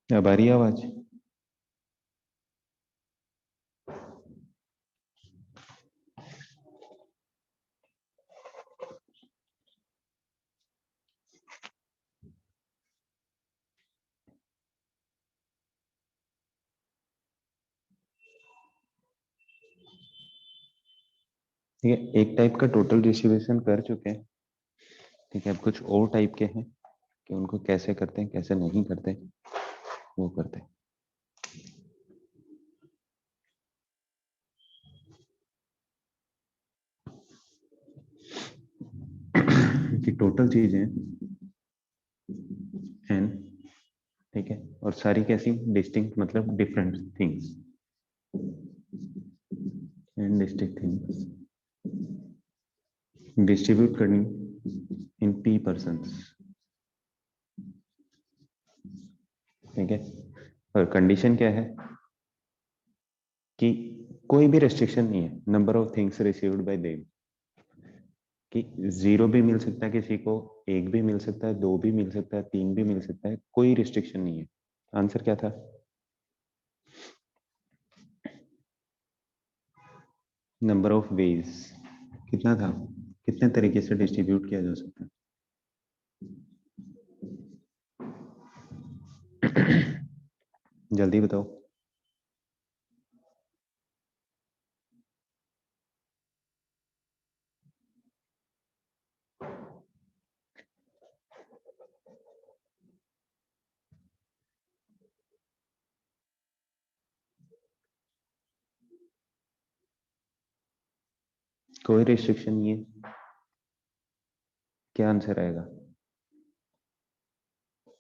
अब आ रही है आवाज? ठीक है, एक टाइप का टोटल डिस्ट्रीब्यूशन कर चुके हैं। ठीक है, अब कुछ और टाइप के हैं कि उनको कैसे करते हैं कैसे नहीं करते, वो करते हैं। कि टोटल चीजें एन, ठीक है, और सारी कैसी डिस्टिंक्ट मतलब different things and distinct things distribute करनी इन पी पर्सन्स। ठीक है, और कंडीशन क्या है कि कोई भी रेस्ट्रिक्शन नहीं है number of things received by them, कि जीरो भी मिल सकता है किसी को, एक भी मिल सकता है, दो भी मिल सकता है, तीन भी मिल सकता है, कोई रिस्ट्रिक्शन नहीं है। आंसर क्या था? नंबर ऑफ वेज कितना था, कितने तरीके से डिस्ट्रीब्यूट किया जा सकता है? जल्दी बताओ। कोई रिस्ट्रिक्शन नहीं है, क्या आंसर आएगा?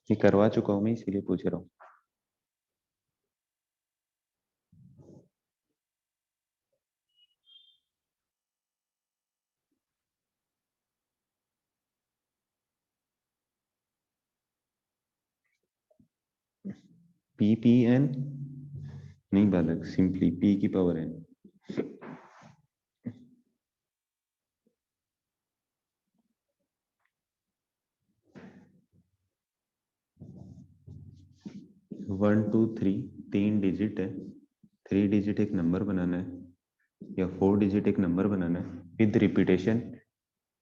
ये करवा चुका हूं मैं इसीलिए पूछ रहा हूँ। पी पी एन नहीं बालक, सिंपली पी की पावर एन। 1 2 3 तीन डिजिट है, थ्री डिजिट एक नंबर बनाना है या फोर डिजिट एक नंबर बनाना है विद रिपीटेशन।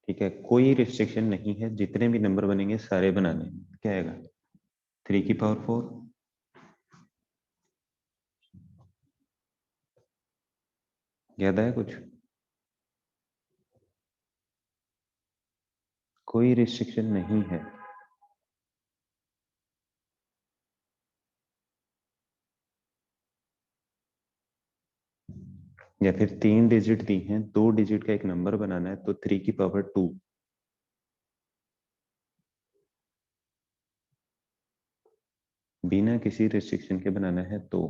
ठीक है, कोई रिस्ट्रिक्शन नहीं है, जितने भी नंबर बनेंगे सारे बनाने हैं। क्या आएगा? 3 की पावर 4। याद आया कुछ? कोई रिस्ट्रिक्शन नहीं है। या फिर तीन डिजिट दी हैं, दो डिजिट का एक नंबर बनाना है तो 3 की पावर 2। बिना किसी रिस्ट्रिक्शन के बनाना है तो।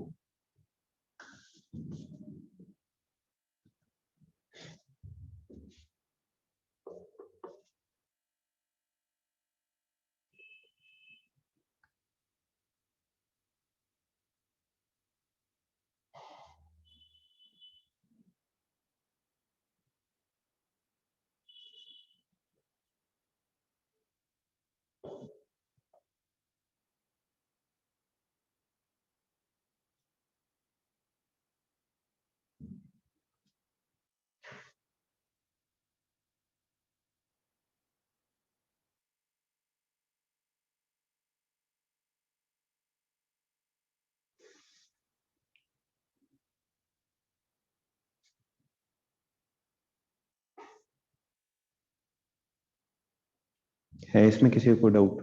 है इसमें किसी को डाउट?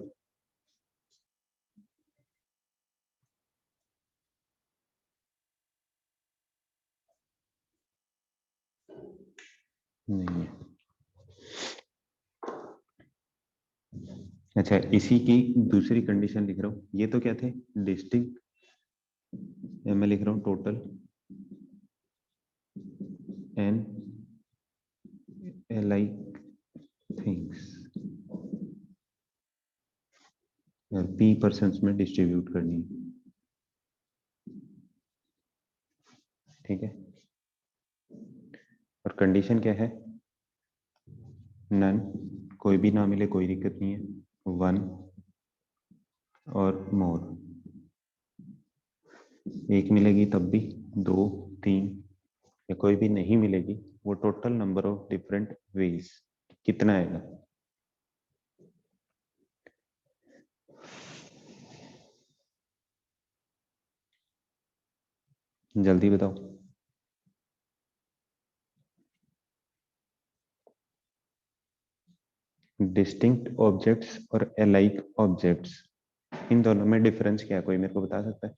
नहीं है। अच्छा, इसी की दूसरी कंडीशन लिख रहा हूँ। ये तो क्या थे? डिस्टिंक्ट। मैं लिख रहा हूँ टोटल एन लाइक थिंग्स और पी पर्सन्स में डिस्ट्रीब्यूट करनी है। ठीक है, और कंडीशन क्या है? नन, कोई भी ना मिले कोई दिक्कत नहीं है। वन और मोर। एक मिलेगी तब भी, दो, तीन, या कोई भी नहीं मिलेगी, वो total number of different veg कितना आएगा? जल्दी बताओ। डिस्टिंक्ट ऑब्जेक्ट्स और अलाइक ऑब्जेक्ट्स, इन दोनों में डिफरेंस क्या है, कोई मेरे को बता सकता है?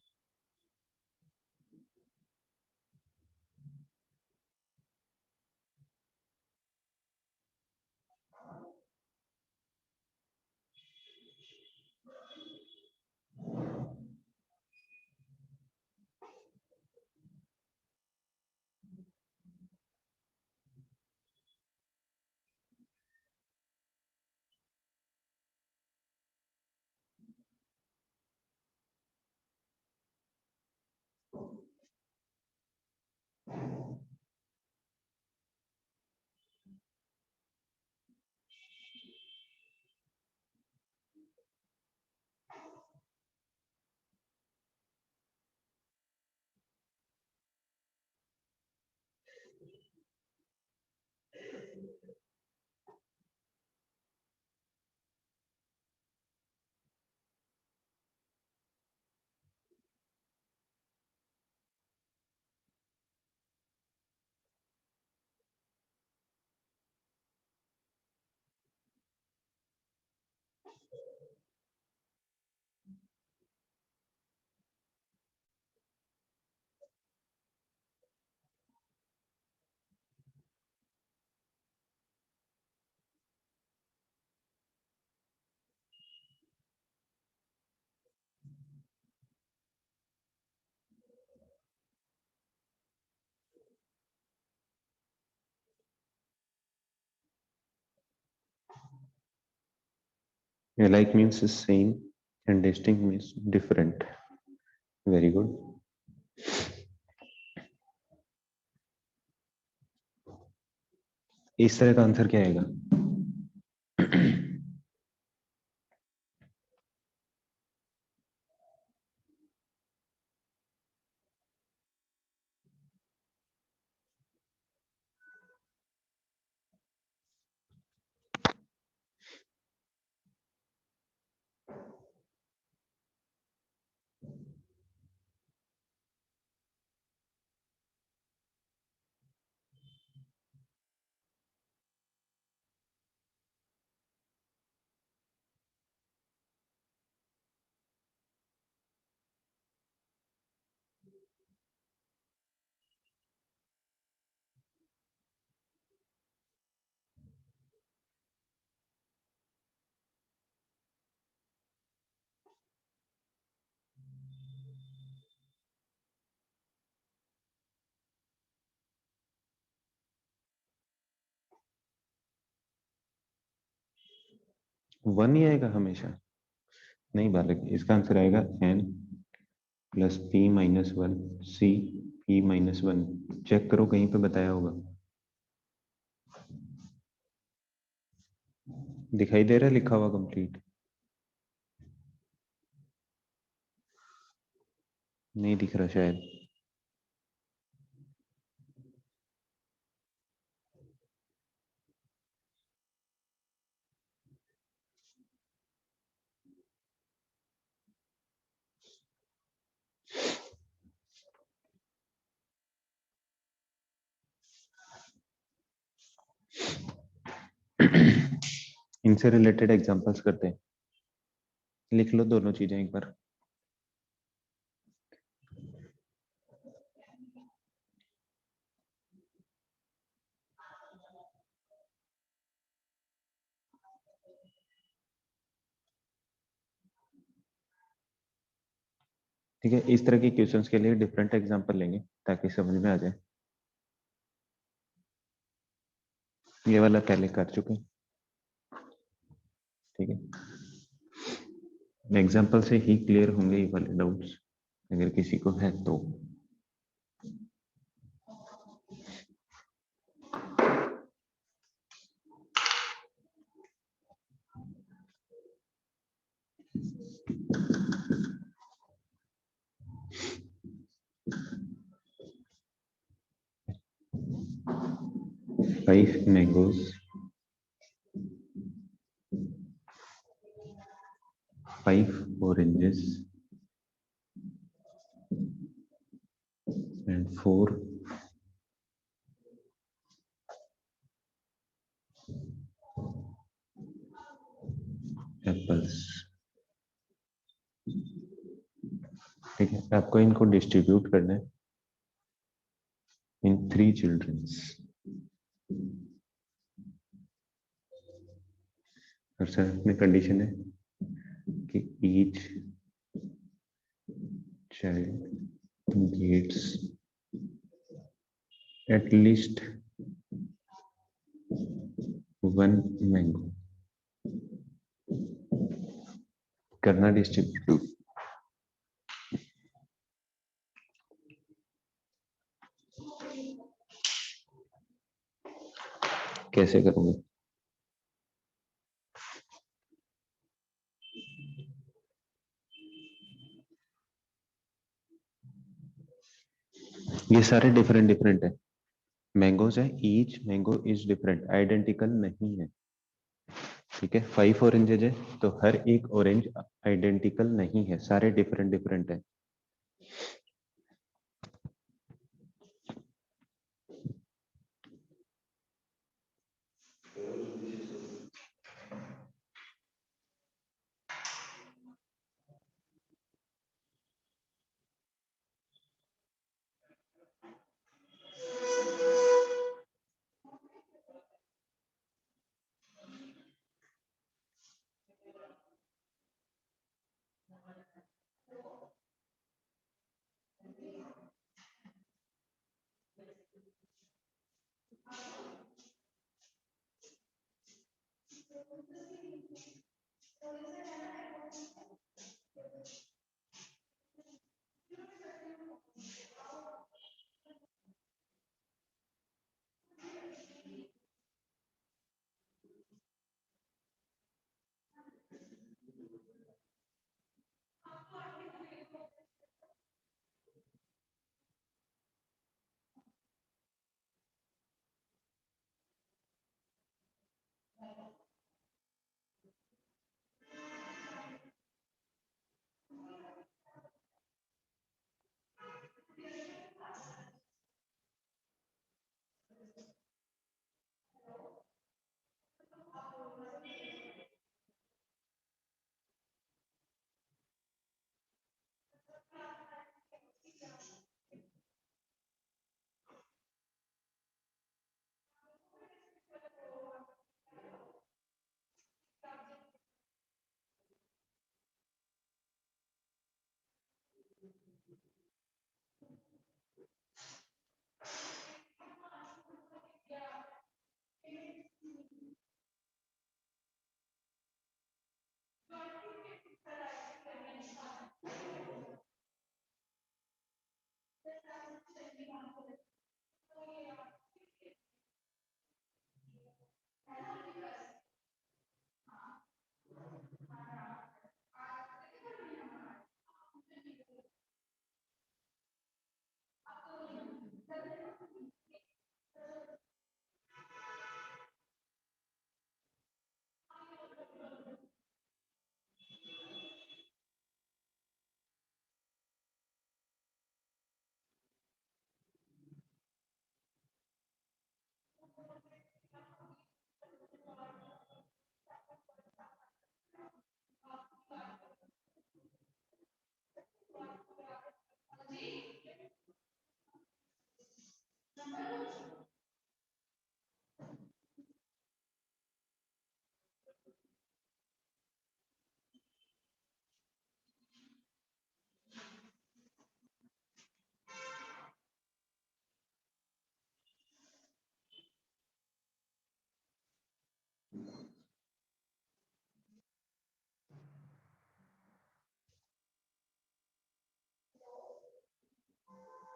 Alike means same and distinct means different. Very good. इस तरह का आंसर क्या आएगा? वन ही आएगा हमेशा? नहीं बालक, इसका आंसर आएगा n plus p minus one C p minus one. Check करो कहीं पे बताया होगा, दिखाई दे रहा है लिखा हुआ कंप्लीट? नहीं दिख रहा शायद। इनसे रिलेटेड एग्जांपल्स करते हैं, लिख लो दोनों चीजें एक बार। ठीक है, इस तरह के क्वेश्चंस के लिए डिफरेंट एग्जांपल लेंगे ताकि समझ में आ जाए। ये वाला पहले कर चुके हैं, ठीक है। एग्जांपल से ही क्लियर होंगे ये वाले डाउट्स, अगर किसी को है तो। 5 mangoes, 5 oranges, and 4 apples. ठीक है, आपको इनको डिस्ट्रीब्यूट करना है इन 3 चिल्ड्रंस। और सर में कंडीशन है कि each child gets at least 1 mango. करना डिस्ट्रीब्यूट कैसे करोगे? ये सारे डिफरेंट डिफरेंट है, मैंगोज है, each mango is different, identical नहीं है। ठीक है, 5 ऑरेंजेज है तो हर एक ऑरेंज आइडेंटिकल नहीं है, सारे डिफरेंट डिफरेंट है।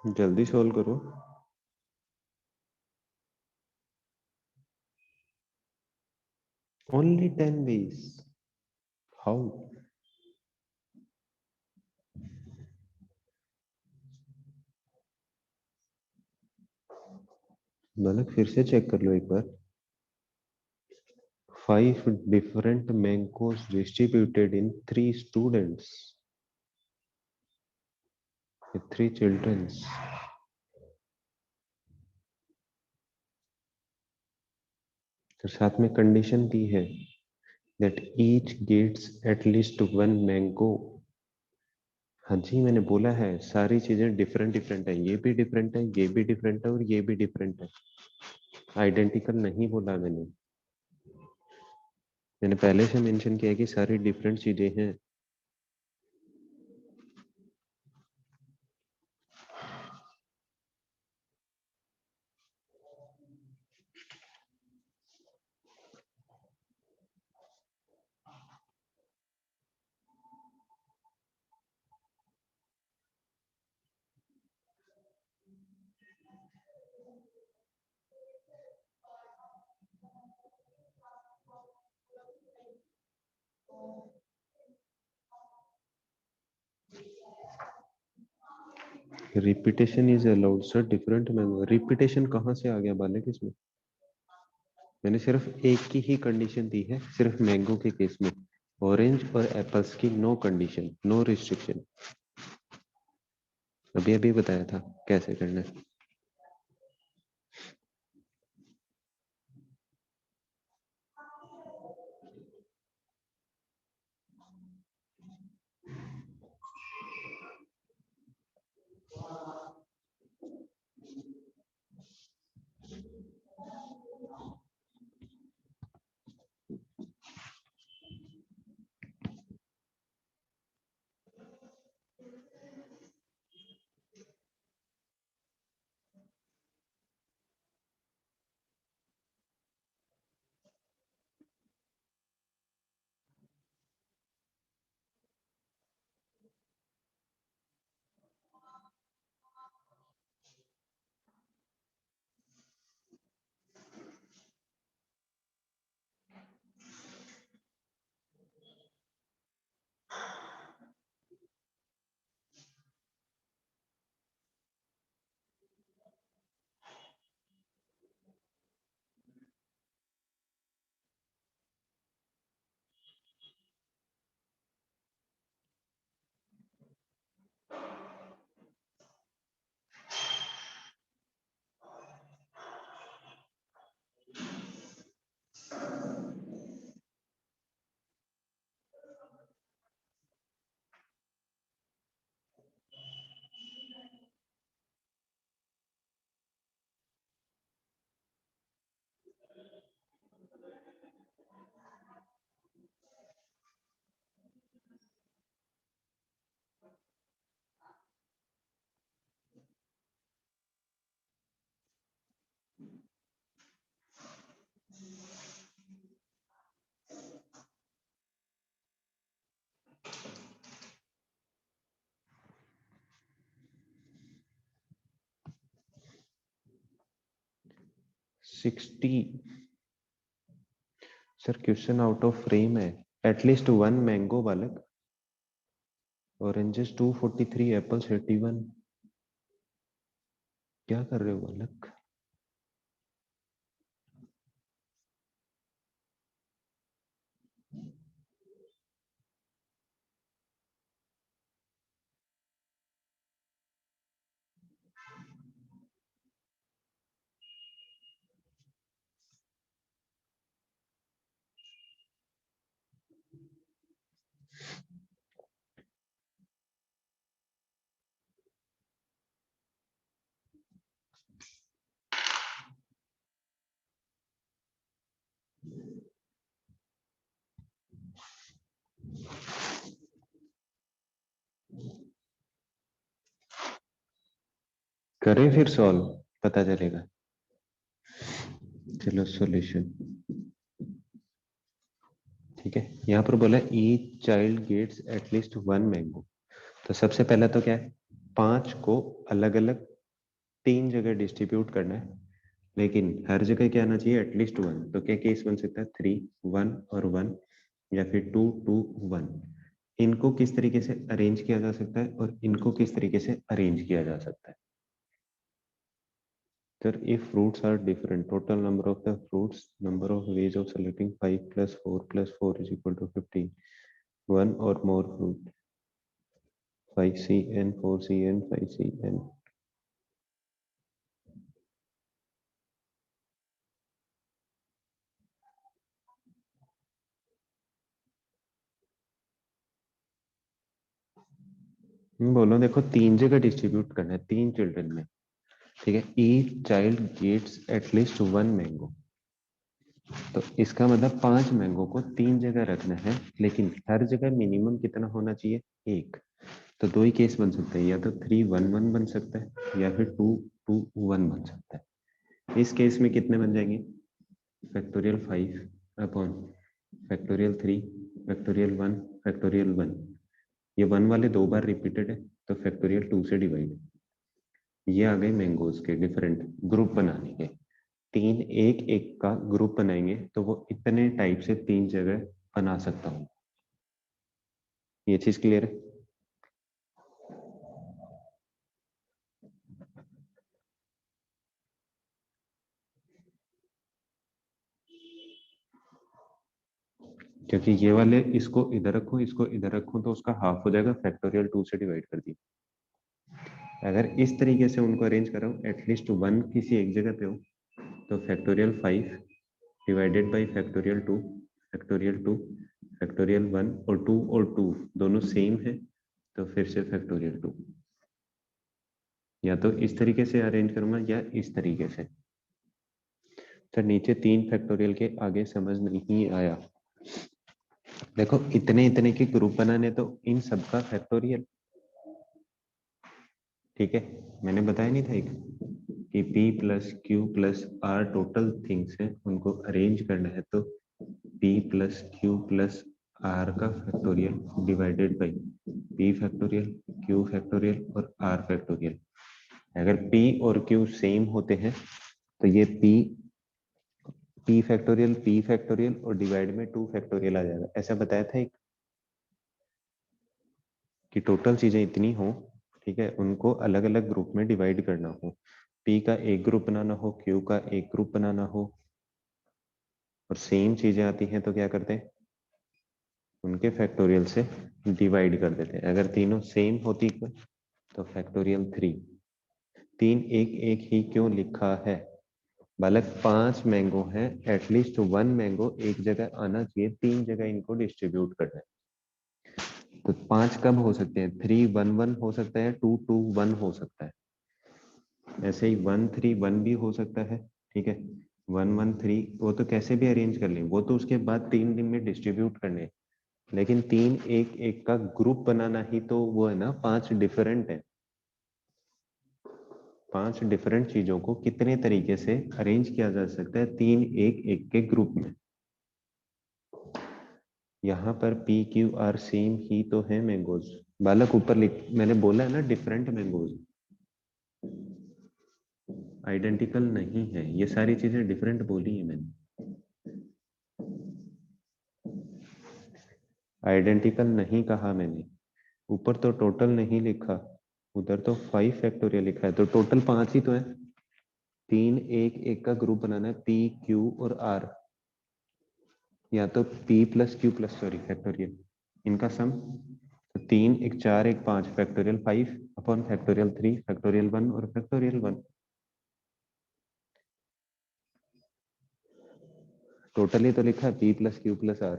जल्दी सोल्व करो। Only 10 ways. How? बालक फिर से चेक कर लो एक बार। 5 different mangoes distributed in 3 students, 3 childrens. तो साथ में कंडीशन दी है that each gets at least 1 mango. हाँ जी, मैंने बोला है सारी चीजें डिफरेंट डिफरेंट है, ये भी डिफरेंट है, ये भी डिफरेंट है और ये भी डिफरेंट है। आइडेंटिकल नहीं बोला मैंने पहले से मेंशन किया कि सारी डिफरेंट चीजें हैं। Repetition is allowed sir, different mango. Repetition कहाँ से आ गया बालक इसमें? मैंने सिर्फ एक की ही कंडीशन दी है, सिर्फ मैंगो के केस में। ऑरेंज और एप्पल्स की नो कंडीशन, नो रिस्ट्रिक्शन। अभी अभी बताया था कैसे करना है। Sixty. Sir question out of frame है। एटलीस्ट 1 मैंगो बालक, ऑरेंजेस 243, एप्पल्स 81। क्या कर रहे हो बालक? करें फिर सॉल्व, पता चलेगा। चलो सॉल्यूशन, ठीक है। यहाँ पर बोला each child gets at least 1 mango. तो सबसे पहला तो क्या है, 5 को अलग अलग 3 जगह डिस्ट्रीब्यूट करना है, लेकिन हर जगह क्या आना चाहिए, एटलीस्ट 1। तो क्या केस बन सकता है, 3 1 और 1, या फिर 2 2 1। इनको किस तरीके से अरेंज किया जा सकता है और इनको किस तरीके से अरेंज किया जा सकता है? Sir, if fruits are different, total number of the fruits, number of ways of selecting 5 plus 4 plus 4 is equal to 15. One or more fruit. 5cn, 4cn, 5cn. बोलो, देखो 3 जगह डिस्ट्रीब्यूट करना है 3 चिल्ड्रन में, ठीक है। Each child gets at least 1 mango, तो इसका मतलब 5 मैंगो को 3 जगह रखना है, लेकिन हर जगह मिनिमम कितना होना चाहिए, 1। तो 2 ही केस बन सकते हैं, या तो 3 1 1 बन सकता है, या फिर 2 2 1 बन सकता है। इस केस में कितने बन जाएंगे, factorial 5 upon factorial 3 factorial 1 factorial 1। ये 1 वाले 2 बार रिपीटेड है, तो फैक्टोरियल 2 से डिवाइड। ये आ गए मैंगोज के डिफरेंट ग्रुप बनाने के। 3 एक एक का ग्रुप बनाएंगे तो वो इतने टाइप से 3 जगह बना सकता हूँ। ये चीज क्लियर है। क्योंकि ये वाले इसको इधर रखो, इसको इधर रखो, तो उसका हाफ हो जाएगा, फैक्टोरियल 2 से डिवाइड कर दी। अगर इस तरीके से उनको अरेंज कर रहा हूँ, एटलीस्ट 1 किसी एक जगह पे हो, तो factorial 5 divided by factorial 2 factorial 2 factorial 1, और 2 और 2 दोनों सेम है, तो फिर से फैक्टोरियल 2। या तो इस तरीके से अरेंज करूंगा या इस तरीके से। तो नीचे 3 फैक्टोरियल के आगे समझ नहीं आया। देखो इतने इतने के ग्रुप बनाने, तो इन सबका फैक्टोरियल, ठीक है। मैंने बताया नहीं था एक कि p plus Q plus R total things है, उनको अरेंज करना है, तो p plus Q plus R का factorial divided by p factorial, q factorial और r फैक्टोरियल। अगर p और q सेम होते हैं तो ये p फैक्टोरियल और डिवाइड में 2 फैक्टोरियल आ जाएगा। ऐसा बताया था एक कि टोटल चीजें इतनी हो, ठीक है, उनको अलग अलग ग्रुप में डिवाइड करना हो, p का एक ग्रुप बनाना हो, q का एक ग्रुप बनाना हो, और सेम चीजें आती हैं तो क्या करते हैं, उनके फैक्टोरियल से डिवाइड कर देते हैं। अगर तीनों सेम होती तो फैक्टोरियल 3। 3 एक एक ही क्यों लिखा है, बालक 5 मैंगो है, एटलीस्ट 1 मैंगो एक जगह आना चाहिए, 3 जगह इनको डिस्ट्रीब्यूट करना है। तो 5 कब हो सकते हैं, 3 1 1 हो सकता है, 2 2 1 हो सकता है, ऐसे ही 1 3 1 भी हो सकता है, ठीक है। 1 1 3 वो तो कैसे भी अरेंज कर लें, वो तो उसके बाद 3 दिन में डिस्ट्रीब्यूट करने हैं। लेकिन 3 एक एक का ग्रुप बनाना ही तो वो है ना, 5 डिफरेंट है। 5 डिफरेंट चीजों को कितने तरीके से अरेंज किया जा सकता है, 3 एक एक के ग्रुप में। यहाँ पर पी क्यू आर सेम ही तो है मैंगोज, बालक ऊपर लिख, मैंने बोला है ना डिफरेंट मैंगोज, आइडेंटिकल नहीं है, ये सारी चीजें डिफरेंट बोली है मैंने। आइडेंटिकल नहीं कहा मैंने, ऊपर तो टोटल नहीं लिखा, उधर तो 5 फैक्टोरियल लिखा है, तो टोटल 5 ही तो है। 3 एक एक का ग्रुप बनाना है, पी क्यू और आर, या तो p plus Q plus sorry factorial, इनका सम, तो 3 एक 4 एक 5 फैक्टोरियल 5 अपॉन फैक्टोरियल 3 फैक्टोरियल 1 और फैक्टोरियल 1। टोटल ही तो लिखा है p plus Q plus R.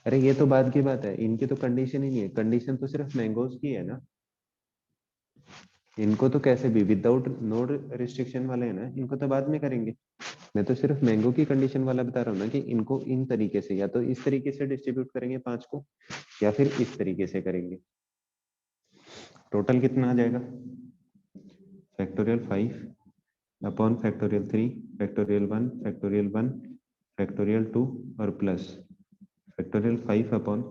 अरे ये तो बाद की बात है, इनकी तो कंडीशन ही नहीं है, कंडीशन तो सिर्फ मैंगोज की है ना। इनको तो कैसे भी विदाउट नो रिस्ट्रिक्शन वाले है ना, इनको तो बाद में करेंगे। मैं तो सिर्फ मैंगो की कंडीशन वाला बता रहा हूँ ना, कि इनको इन तरीके से, या तो इस तरीके से डिस्ट्रीब्यूट करेंगे 5 को, या फिर इस तरीके से करेंगे। टोटल कितना आ जाएगा, factorial 5 upon factorial 3 factorial 1 factorial 1 factorial 2 और plus factorial 5 upon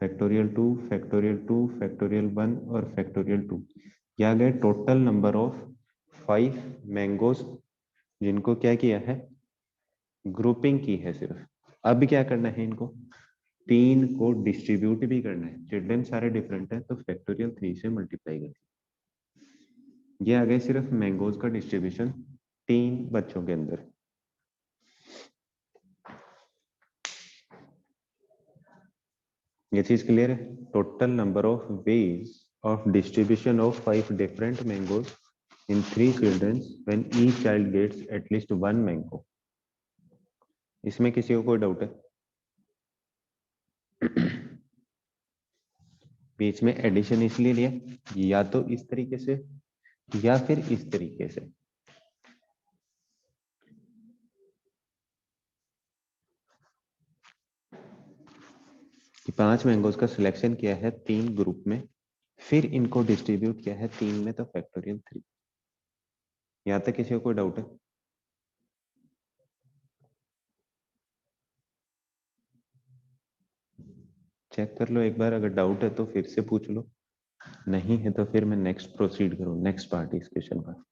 factorial 2 factorial 2 factorial 1 और फैक्टोरियल 2। क्या गए टोटल नंबर ऑफ 5 मैंगोज, जिनको क्या किया है, ग्रुपिंग की है सिर्फ। अब क्या करना है, इनको 3 को डिस्ट्रीब्यूट भी करना है, चिल्ड्रन सारे डिफरेंट है, तो फैक्टोरियल 3 से मल्टीप्लाई करना। ये आ गए सिर्फ मैंगोज का डिस्ट्रीब्यूशन 3 बच्चों के अंदर। ये चीज क्लियर है? Total number of ways of distribution of 5 different mangoes in 3 children when each child gets at least 1 mango. इसमें किसी को कोई डाउट है? बीच में एडिशन इसलिए लिया या तो इस तरीके से या फिर इस तरीके से। कि 5 मैंगोज का सिलेक्शन किया है 3 ग्रुप में, फिर इनको डिस्ट्रीब्यूट किया है 3 में, तो फैक्टोरियल 3। यहां तक किसी को कोई डाउट है? चेक कर लो एक बार, अगर डाउट है तो फिर से पूछ लो, नहीं है तो फिर मैं नेक्स्ट प्रोसीड करूं, नेक्स्ट पार्ट इस क्वेश्चन का।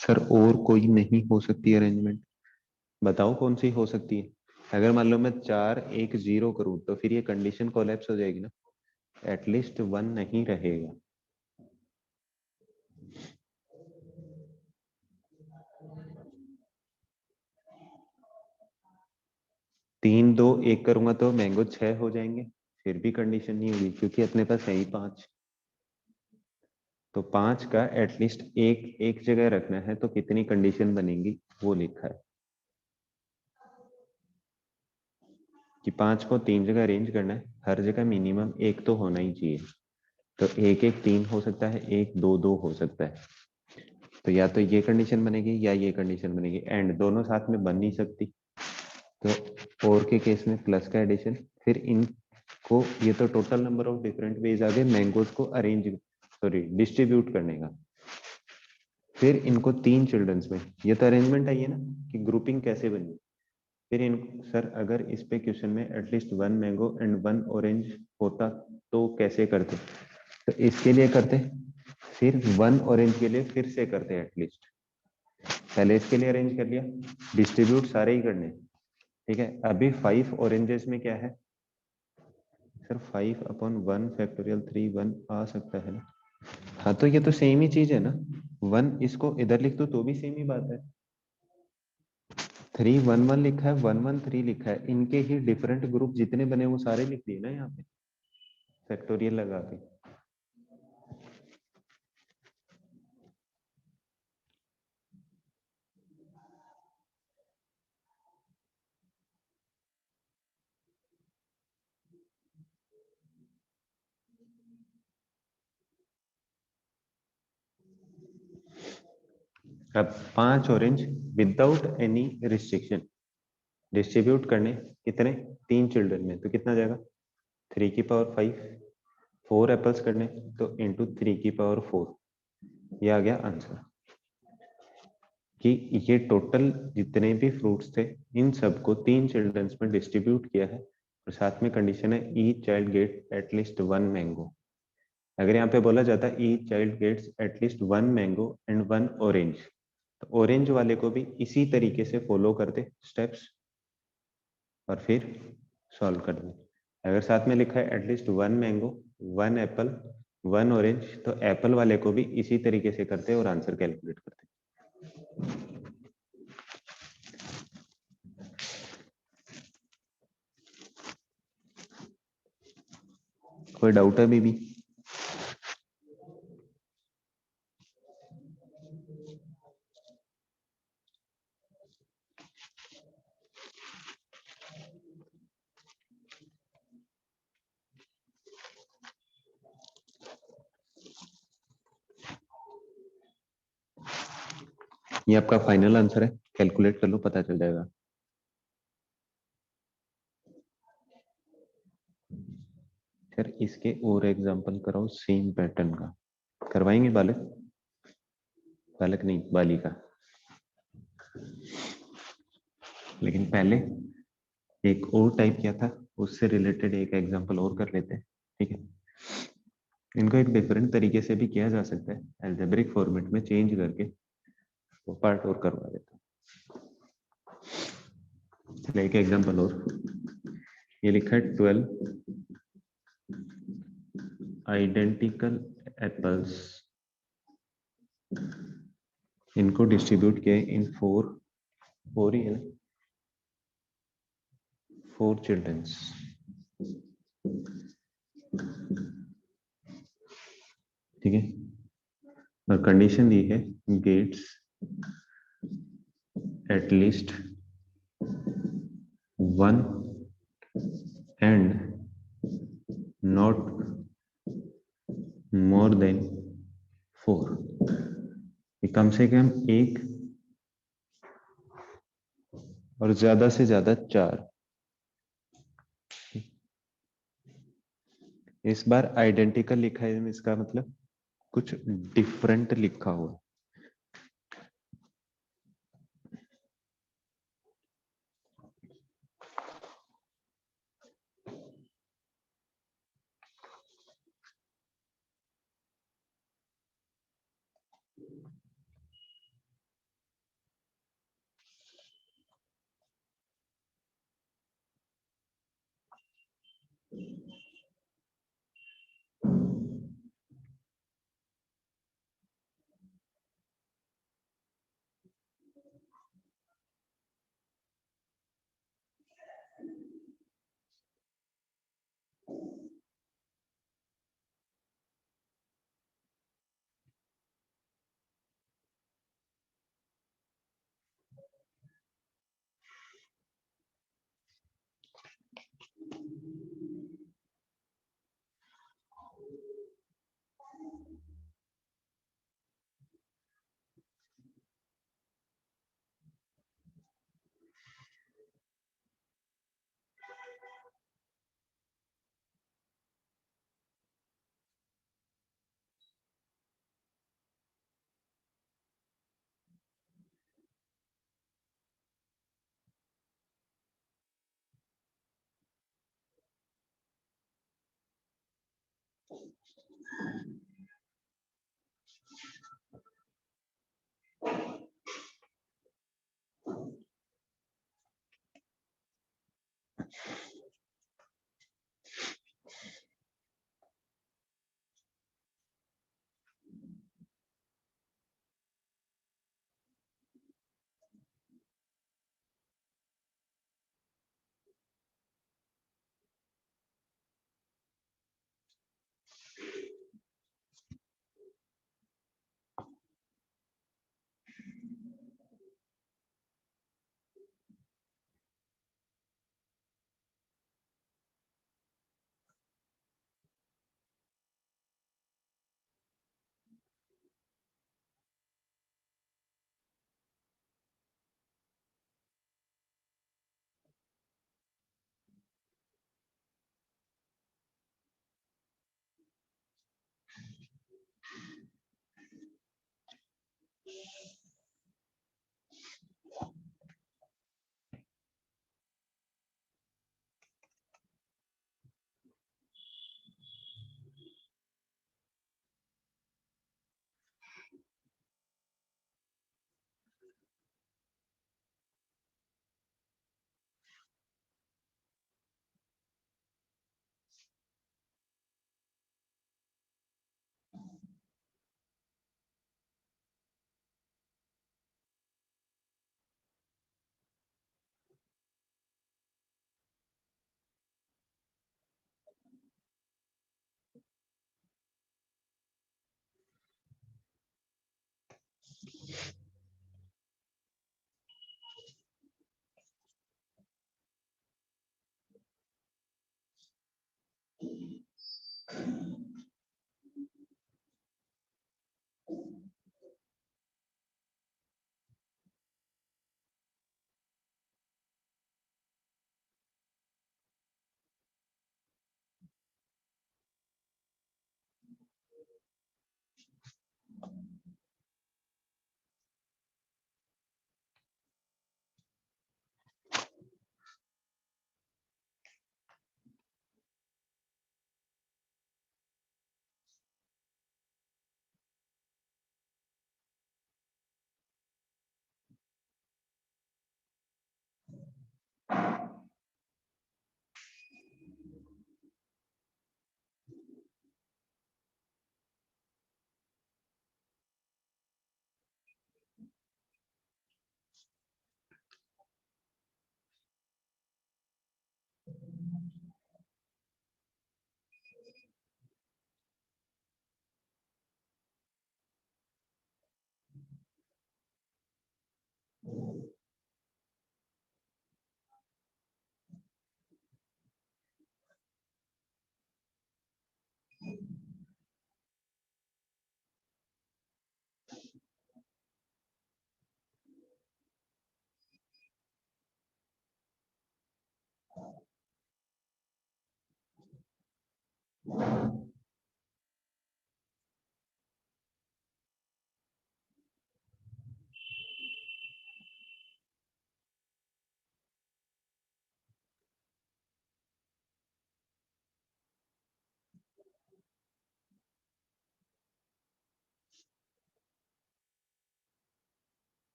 सर और कोई नहीं हो सकती अरेंजमेंट? बताओ कौन सी हो सकती है। अगर मान लो मैं 4-1-0 करूं तो फिर ये कंडीशन कोलैप्स हो जाएगी ना, एटलीस्ट 1 नहीं रहेगा। 3-2-1 करूंगा तो मैंगो 6 हो जाएंगे, फिर भी कंडीशन नहीं होगी क्योंकि अपने पास है ही 5। तो 5 का एटलीस्ट एक एक जगह रखना है, तो कितनी कंडीशन बनेगी वो लिखा है कि 5 को 3 जगह अरेंज करना है, हर जगह मिनिमम एक तो होना ही चाहिए। तो 1-1-3 हो सकता है, 1-2-2 हो सकता है। तो या तो ये कंडीशन बनेगी या ये कंडीशन बनेगी, एंड दोनों साथ में बन नहीं सकती। तो और के केस में प्लस का एडिशन, फिर इनको, ये तो total number of different ways आ गए मैंगोज को अरेंज, सॉरी डिस्ट्रीब्यूट करने का। फिर इनको 3 चिल्ड्रंस में, ये तो अरेंजमेंट आई है ना कि ग्रुपिंग कैसे बनी। फिर इन सर अगर इस पे क्वेश्चन में एटलीस्ट 1 मैंगो एंड 1 ऑरेंज होता तो कैसे करते? तो इसके लिए करते, फिर 1 ऑरेंज के लिए फिर से करते एटलीस्ट। पहले इसके लिए अरेंज कर लिया, डिस्ट्रीब्यूट सारे ही करने, ठीक है। अभी 5 ऑरेंजेस में क्या है सर, 5/1 फैक्टोरियल 3 1 आ सकता है ना। हाँ तो ये तो सेम ही चीज है ना, 1 इसको इधर लिख दो तो भी सेम ही बात है। 3-1-1 लिखा है, 1-1-3 लिखा है, इनके ही डिफरेंट ग्रुप जितने बने वो सारे लिख दिए ना यहाँ पे फैक्टोरियल लगा के। अब 5 orange without any restriction distribute करने, कितने? 3 चिल्ड्रन में, तो कितना जाएगा? 3 की पावर 5। 4 एप्पल्स करने तो इंटू 3 की पावर 4। ये आ गया आंसर कि ये टोटल जितने भी फ्रूट्स थे इन सबको 3 चिल्ड्रंस में डिस्ट्रीब्यूट किया है, और साथ में कंडीशन है each child get at least 1 mango. अगर यहाँ पे बोला जाता each child gets at least 1 mango and 1 orange, तो ऑरेंज वाले को भी इसी तरीके से फॉलो करते स्टेप्स और फिर सॉल्व कर दे। अगर साथ में लिखा है एटलीस्ट 1 मैंगो 1 एप्पल 1 ऑरेंज, तो एप्पल वाले को भी इसी तरीके से करते और आंसर कैलकुलेट करते। कोई डाउट है अभी भी? ये आपका फाइनल आंसर है, कैलकुलेट कर लो पता चल जाएगा। फिर इसके और एग्जांपल कराओ सेम पैटर्न का। करवाएंगे बालक? बालक नहीं, बालिका। लेकिन पहले एक और टाइप किया था, उससे रिलेटेड एक एग्जांपल और कर लेते हैं, ठीक है। इनको एक डिफरेंट तरीके से भी किया जा सकता है, अलजेब्रिक फॉर्मेट में चेंज करके, वो पार्ट और करवा देता हूँ। चलिए एक एग्जांपल और, ये लिखा है 12 आइडेंटिकल एप्पल्स, इनको डिस्ट्रीब्यूट किया इन फोर ही है ना, 4 चिल्ड्रंस, ठीक है। और कंडीशन दी है gets at least 1 and not more than 4, कम से कम एक और ज्यादा से ज्यादा 4। इस बार आइडेंटिकल लिखा है, इसका मतलब कुछ डिफरेंट लिखा हुआ।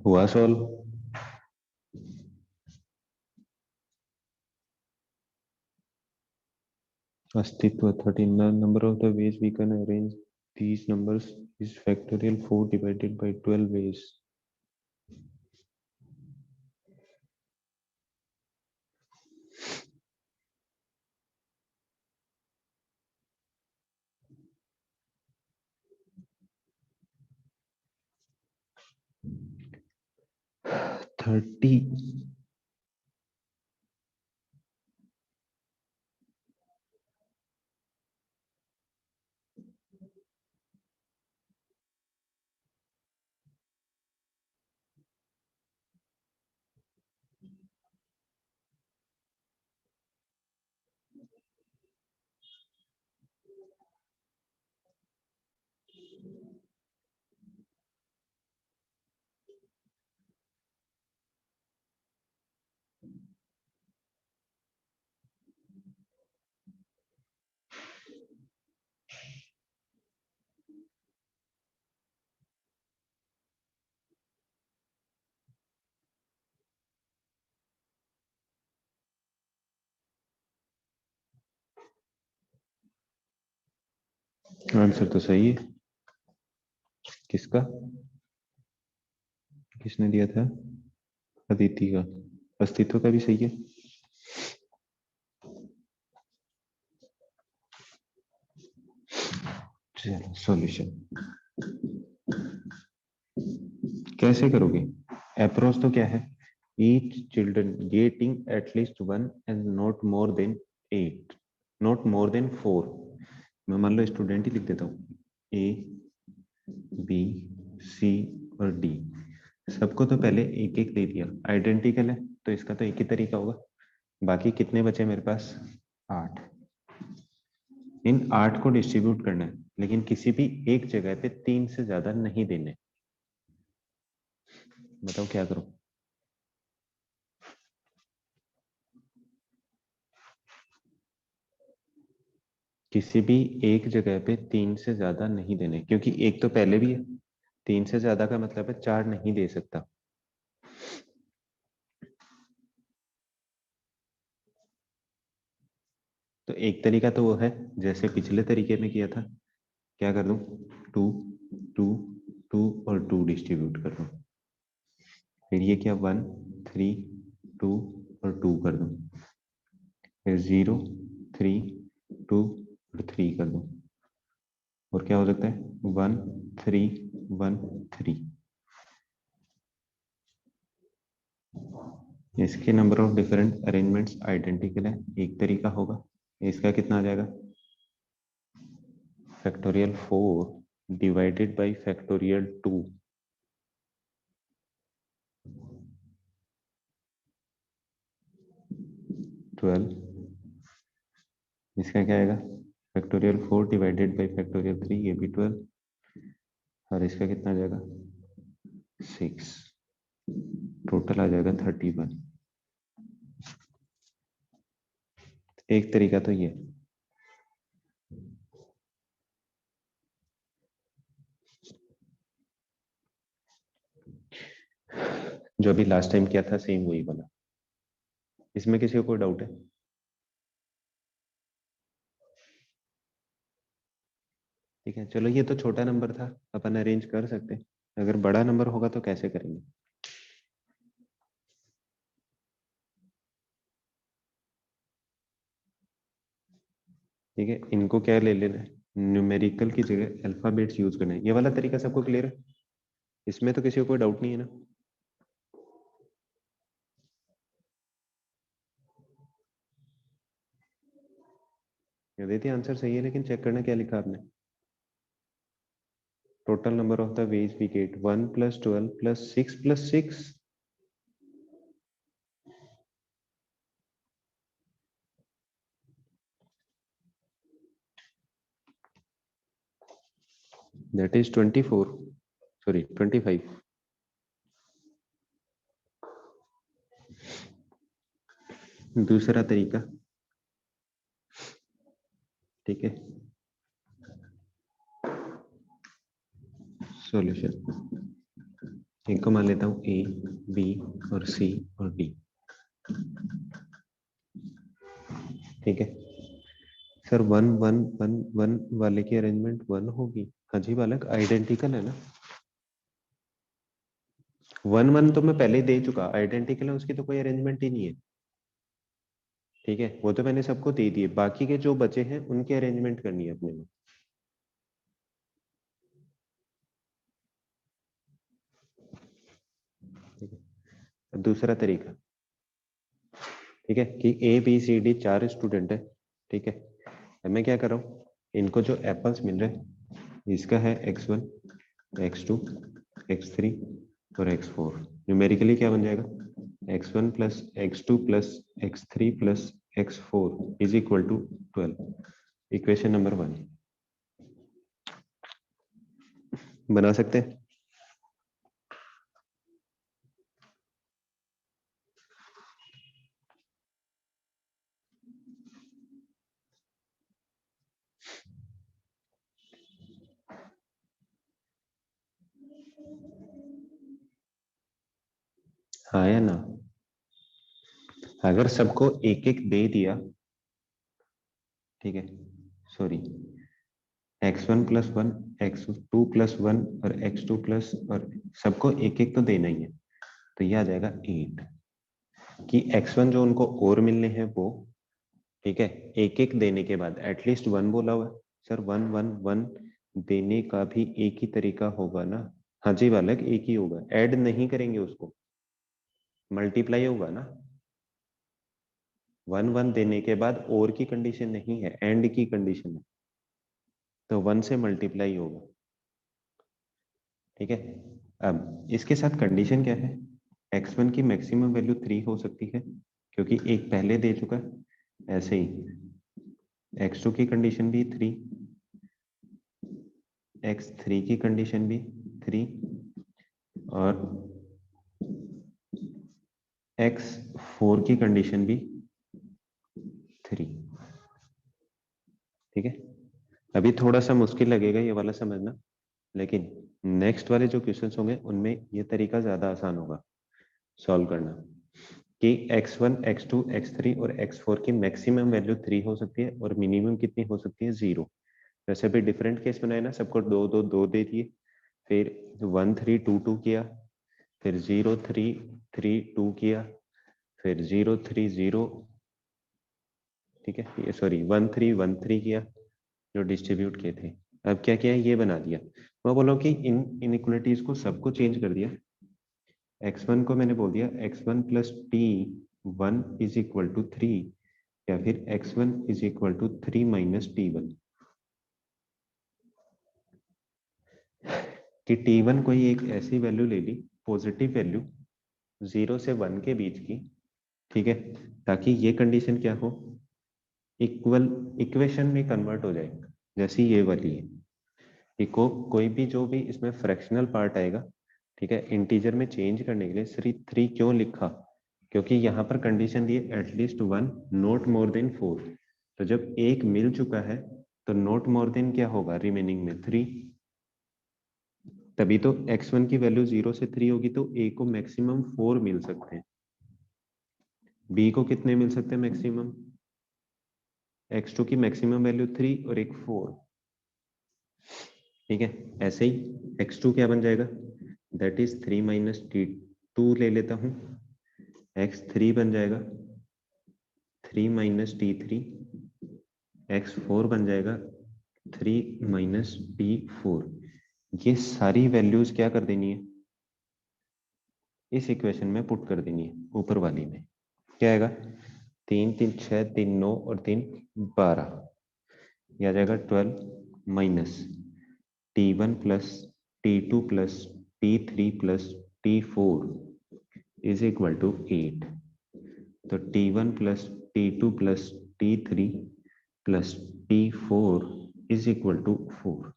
हुआ सॉल्व? अस्तित्व 39 number of the ways we can arrange these numbers is factorial 4 divided by 12 ways. Thirty answer तो सही है। किसका? किसने दिया था? अदिति का। अस्तित्व का भी सही है। चलो सॉल्यूशन कैसे करोगे? अप्रोच तो क्या है? Each children getting at least one and not more then 8, not more than 4। मैं मान लो स्टूडेंट ही लिख देता हूँ, ए बी सी और डी। सबको तो पहले एक एक दे दिया, आइडेंटिकल है तो इसका तो एक ही तरीका होगा। बाकी कितने बचे मेरे पास? 8। इन 8 को डिस्ट्रीब्यूट करना है, लेकिन किसी भी एक जगह पे 3 से ज्यादा नहीं देने। बताओ क्या करूं? किसी भी एक जगह पे 3 से ज्यादा नहीं देने, क्योंकि एक तो पहले भी है। 3 से ज्यादा का मतलब है 4 नहीं दे सकता। तो एक तरीका तो वो है जैसे पिछले तरीके में किया था, क्या कर दूं? 2 2 2 और 2 डिस्ट्रीब्यूट कर दूं। फिर ये क्या 1 3 2 और 2 कर दूं। फिर 0 3 2 और 3 कर दूं। और क्या हो सकता है? 1 3 1 3। इसके number of different arrangements identical है, एक तरीका होगा। इसका कितना आ जाएगा? Factorial 4 divided by factorial 2। 12। इसका क्या आएगा? फैक्टोरियल 4 डिवाइडेड बाय फैक्टोरियल 3, ये भी 12। और इसका कितना आ जाएगा? 6। टोटल आ जाएगा 31। एक तरीका तो ये। जो अभी लास्ट टाइम किया था सेम वही वाला। इसमें किसी को कोई डाउट है? ठीक है, चलो ये तो छोटा नंबर था, अपन अरेंज कर सकते हैं। अगर बड़ा नंबर होगा तो कैसे करेंगे? ठीक है, इनको क्या ले लेना है? न्यूमेरिकल की जगह अल्फाबेट्स यूज करना है। ये वाला तरीका सबको क्लियर है? इसमें तो किसी को कोई डाउट नहीं है ना? ये देती आंसर सही है, लेकिन चेक करना क्या लिखा आपने। Total number of the ways we get 1 + 12 + 6 + 6। That is 24, sorry 25। दूसरा तरीका, ठीक है, सॉल्यूशन एक को मान लेता हूँ ए, बी और सी और डी। ठीक है सर, 1 1 1 1 वाले की अरेंजमेंट 1 होगी। हाँ जी बालक, आइडेंटिकल है ना। 1 1 तो मैं पहले ही दे चुका, आइडेंटिकल है, उसकी तो कोई अरेंजमेंट ही नहीं है। ठीक है, वो तो मैंने सबको दे दिए, बाकी के जो बचे हैं उनकी अरेंजमेंट करनी है अपने में। ठीक है, दूसरा तरीका, ठीक है, कि A B C D 4 student है। ठीक है, अब मैं क्या कर रहा हूँ, इनको जो एप्पल्स मिल रहे हैं, इसका है x1, x2, x3 और x4। न्यूमेरिकली क्या बन जाएगा, x1 plus x2 plus x3 plus x4 is equal to 12। Equation number 1 बना सकते हैं। हाँ या ना, अगर सबको एक एक दे दिया, ठीक है, sorry, x1 plus 1, x2 plus 1 और x2 प्लस, और सबको एक एक तो देना ही है, तो ये आ जाएगा 8। कि x1 जो उनको और मिलने हैं वो, ठीक है, एक एक देने के बाद एटलीस्ट 1 बोला हुआ है। सर 1 1 1 देने का भी एक ही तरीका होगा ना। हाँ जी बालक, एक ही होगा, ऐड नहीं करेंगे उसको, मल्टीप्लाई होगा ना। 1 1 देने के बाद और की कंडीशन नहीं है, एंड की कंडीशन है, तो 1 से मल्टीप्लाई होगा। ठीक है, अब इसके साथ कंडीशन क्या है, x1 की मैक्सिमम वैल्यू 3 हो सकती है, क्योंकि एक पहले दे चुका है। ऐसे ही x2 की कंडीशन भी 3, x3 की कंडीशन भी 3 और x4 की कंडीशन भी 3। ठीक है, अभी थोड़ा सा मुश्किल लगेगा ये वाला समझना, लेकिन नेक्स्ट वाले जो क्वेश्चंस होंगे उनमें ये तरीका ज्यादा आसान होगा सॉल्व करना, कि x1 x2 x3 और x4 की मैक्सिमम वैल्यू 3 हो सकती है और मिनिमम कितनी हो सकती है, 0। वैसे भी डिफरेंट केस बनाए ना, सबको 2 2 2 दे दिए, फिर 1 3 2 2 किया, फिर 0 3 3 2 किया, फिर 0 3 0, ठीक है, ये सॉरी 1 3 1 3 किया, जो डिस्ट्रीब्यूट किए थे। अब क्या किया, ये बना दिया। मैं बोला कि इन इनइक्वलिटीज को सबको चेंज कर दिया। x1 को मैंने बोल दिया x1 plus T 1 is equal to 3, या फिर x1 is equal to 3 minus t1। कि t1 कोई एक ऐसी वैल्यू ले ली, पॉजिटिव वैल्यू 0 से 1 के बीच की, ठीक है, ताकि ये कंडीशन क्या हो, इक्वल इक्वेशन में कन्वर्ट हो जाए, जैसी ये वाली है। इको कोई भी जो भी इसमें फ्रैक्शनल पार्ट आएगा, ठीक है, इंटीजर में चेंज करने के लिए सिर्फ 3 क्यों लिखा, क्योंकि यहाँ पर कंडीशन दी है एटलीस्ट 1 नॉट मोर देन 4। तो जब एक मिल चुका है तो नॉट मोर देन क्या होगा, रिमेनिंग में 3। तभी तो x1 की वैल्यू 0 से 3 होगी, तो a को मैक्सिमम 4 मिल सकते हैं, b को कितने मिल सकते हैं मैक्सिमम, x2 की मैक्सिमम वैल्यू 3 और एक 4। ठीक है, ऐसे ही x2 क्या बन जाएगा, दैट इज 3 माइनस t2 ले लेता हूं, x3 बन जाएगा 3 माइनस t3, x4 बन जाएगा 3 माइनस t4। ये सारी वैल्यूज क्या कर देनी है, इस इक्वेशन में पुट कर देनी है, ऊपर वाली में। क्या आएगा, 3 3 6 3 9 और 3 12, यह आ जाएगा 12 minus t1 plus t2 plus t3 plus t4 is equal to 8। तो t1 plus t2 plus t3 plus t4 is equal to 4।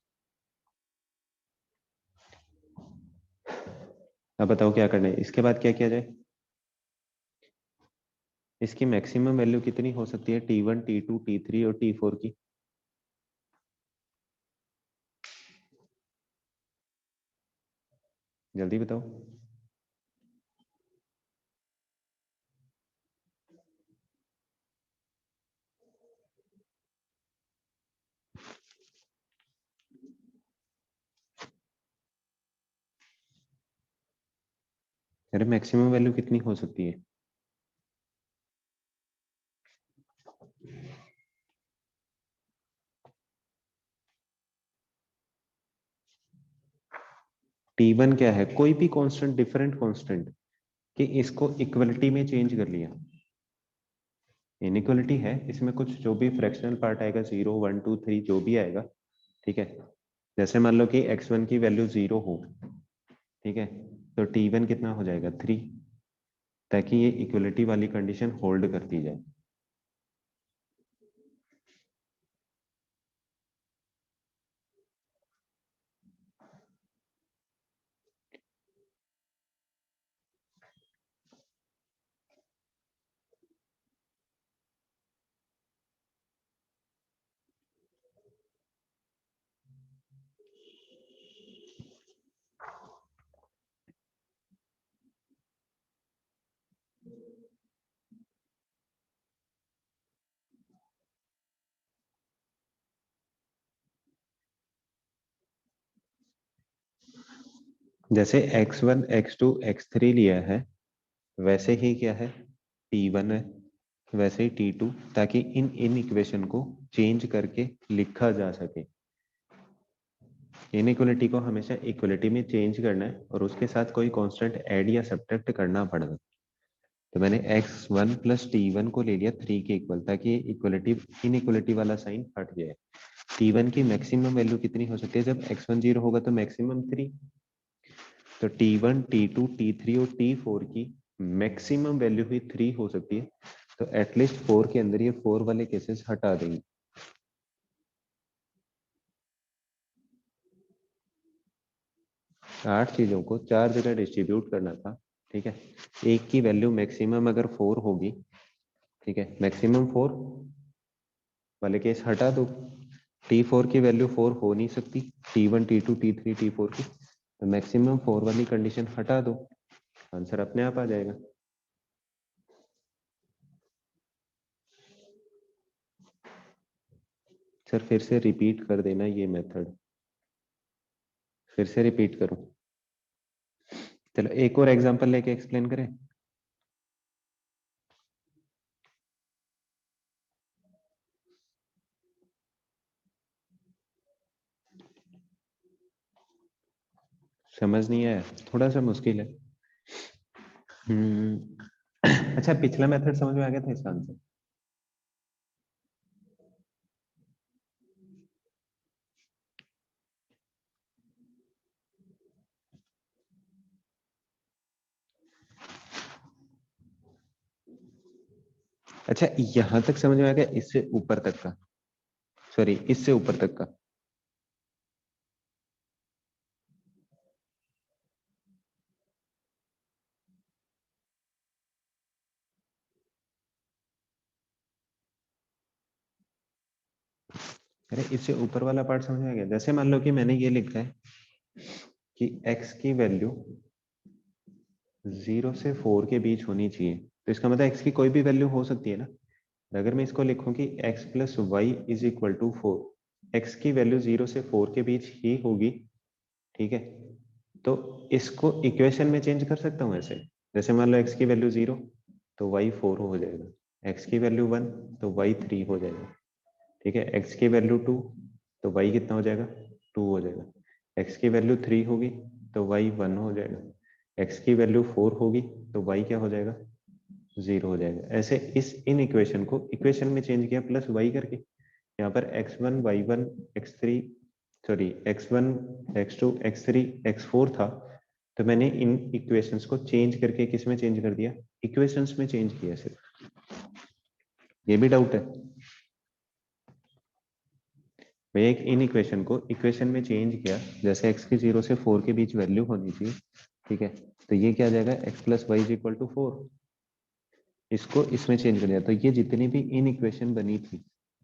अब बताओ क्या करना है, इसके बाद क्या किया जाए, इसकी मैक्सिमम वैल्यू कितनी हो सकती है, t1 t2 t3 और t4 की। जल्दी बताओ। अरे मैक्सिमम वैल्यू कितनी हो सकती है? T1 क्या है? कोई भी कांस्टेंट, डिफरेंट कांस्टेंट, कि इसको इक्वलिटी में चेंज कर लिया। इनइक्वलिटी है इसमें, कुछ जो भी फ्रैक्शनल पार्ट आएगा 0 1 2 3 जो भी आएगा, ठीक है। जैसे मान लो कि x1 की वैल्यू 0 हो, ठीक है, तो T1 कितना हो जाएगा? 3, ताकि ये इक्वलिटी वाली कंडीशन होल्ड करती जाए। जैसे x1 x2 x3 लिया है, वैसे ही क्या है, T1 है, वैसे ही T2, ताकि इन इन इक्वेशन को चेंज करके लिखा जा सके। इनइक्वलिटी को हमेशा इक्वलिटी में चेंज करना है और उसके साथ कोई कांस्टेंट ऐड या सब्ट्रैक्ट करना पड़ेगा। तो मैंने x1 प्लस T1 को ले लिया 3 के इक्वल, ताकि इक्वलिटी इनइक्वलिटी वाला साइन हट जाए। T1 की मैक्सिमम वैल्यू कितनी हो सकती है? जब x1 0 होगा तो मैक्सिमम 3, तो T1 T2 T3 और T4 की मैक्सिमम वैल्यू ही 3 हो सकती है। तो एटलीस्ट 4 के अंदर ये 4 वाले केसेस हटा देंगे। 8 चीजों को 4 जगह डिस्ट्रीब्यूट करना था, ठीक है। एक की वैल्यू मैक्सिमम अगर 4 होगी, ठीक है, मैक्सिमम 4 वाले केस हटा दो। T4 की वैल्यू 4 हो नहीं सकती, T1 T2 T3 T4 की, तो मैक्सिमम 4 वाली कंडीशन हटा दो, आंसर अपने आप आ जाएगा। सर फिर से रिपीट कर देना ये मेथड, फिर से रिपीट करो। चलो एक और एग्जांपल लेके एक्सप्लेन करें। समझ नहीं आया? थोड़ा सा मुश्किल है। अच्छा, पिछला मेथड समझ में आ गया था इसका आंसर? अच्छा, यहां तक समझ में आ गया? इससे ऊपर तक का, सॉरी इससे ऊपर तक का। अरे इससे ऊपर वाला पार्ट समझ में आ गया? जैसे मान लो कि मैंने ये लिखा है कि x की वैल्यू 0 से 4 के बीच होनी चाहिए, तो इसका मतलब x की कोई भी वैल्यू हो सकती है ना। अगर मैं इसको लिखूं कि x plus Y is equal to 4, X की वैल्यू 0 से 4 के बीच ही होगी, ठीक है, तो इसको इक्वेशन में चेंज कर सकता हूँ ऐसे। जैसे मान लो x की वैल्यू 0 तो y 4 हो जाएगा, x की वैल्यू 1 तो y 3 हो जाएगा, ठीक है, x की वैल्यू 2 तो y कितना हो जाएगा? 2 हो जाएगा। x की वैल्यू 3 होगी तो y 1 हो जाएगा, x की वैल्यू 4 होगी तो y क्या हो जाएगा? 0 हो जाएगा। ऐसे इस इन इक्वेशन को इक्वेशन में चेंज किया प्लस y करके, यहाँ पर x1 y1 x3, sorry x1 x2 x3 x4 था, तो मैंने इन इक्वेशंस को चेंज करके किस में चेंज कर दिया? इक्वेशंस में चेंज किया सिर्फ। ये भी डाउट है भैया? एक इन इक्वेशन को इक्वेशन में चेंज किया, जैसे x की 0 से 4 के बीच वैल्यू होनी चाहिए, ठीक है, तो ये क्या आ जाएगा? x plus Y is equal to 4। इसको इसमें चेंज कर दिया, तो ये जितनी भी इन इक्वेशन बनी थी,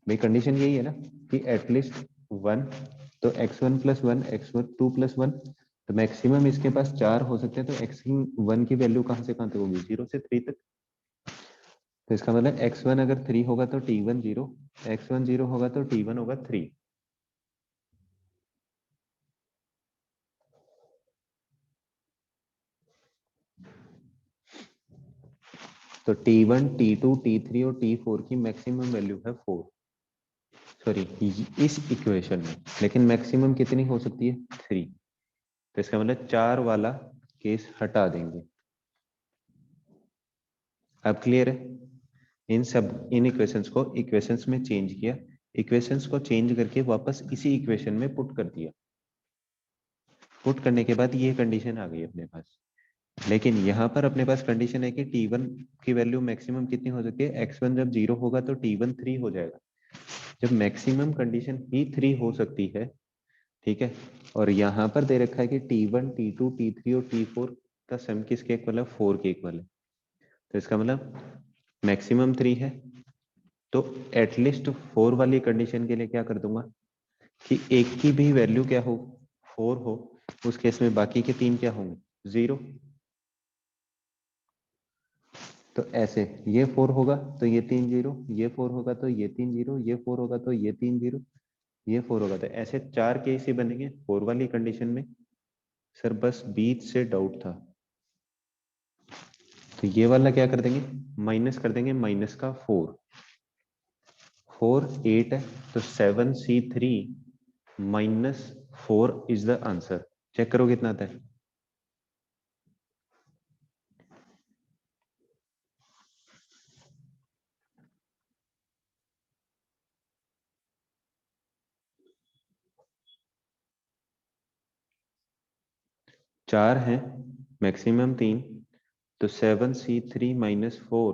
भाई कंडीशन यही है ना कि एटलीस्ट 1, तो x1 प्लस 1 x2 प्लस 1, तो मैक्सिमम इसके पास 4 हो सकते हैं, तो x1 की वैल्यू कहां से कहां तक होगी? 0 से 3 तक। तो इसका मतलब x1 अगर 3 होगा तो T1 0, x1 0 होगा तो T1 होगा 3। तो T1, T2, T3 और T4 की मैक्सिमम वैल्यू है 4, सॉरी इस इक्वेशन में, लेकिन मैक्सिमम कितनी हो सकती है 3। तो इसका मतलब 4 वाला केस हटा देंगे। अब क्लियर है? इन इक्वेशंस को इक्वेशंस में चेंज किया, इक्वेशंस को चेंज करके वापस इसी इक्वेशन में पुट कर दिया। पुट करने के बाद ये कंडीशन आ गई अपने पास, लेकिन यहाँ पर अपने पास कंडीशन है कि T1 की वैल्यू मैक्सिमम कितनी हो सकती है, x1 जब 0 होगा तो T1 3 हो जाएगा। जब मैक्सिमम कंडीशन ही 3 हो सकती है, ठीक है, और यहाँ पर दे रखा है कि T1, T2, T3 और T4 का सम किसके इक्वल है, 4 के इक्वल है। तो इसका मतलब मैक्सिमम 3 है, तो एटलीस्ट 4 वाली कंडीशन के लिए क्या कर दूंगा कि एक की भी वैल्यू क्या हो, 4 हो, उस केस में बाकी के 3 क्या होंगे, 0। तो ऐसे ये 4 होगा तो ये 3 0, ये 4 होगा तो ये 3 0, ये 4 होगा तो ये 3 0, ये 4 होगा, तो ऐसे 4 केस ही बनेंगे 4 वाली कंडीशन में। सर बस बीच से डाउट था, तो ये वाला क्या कर देंगे, माइनस कर देंगे, माइनस का 4, 4 8 है, तो 7C3 minus 4 is the answer. Check करो कितना आता है। चार है, मैक्सिमम 3, तो 7C3 माइनस 4,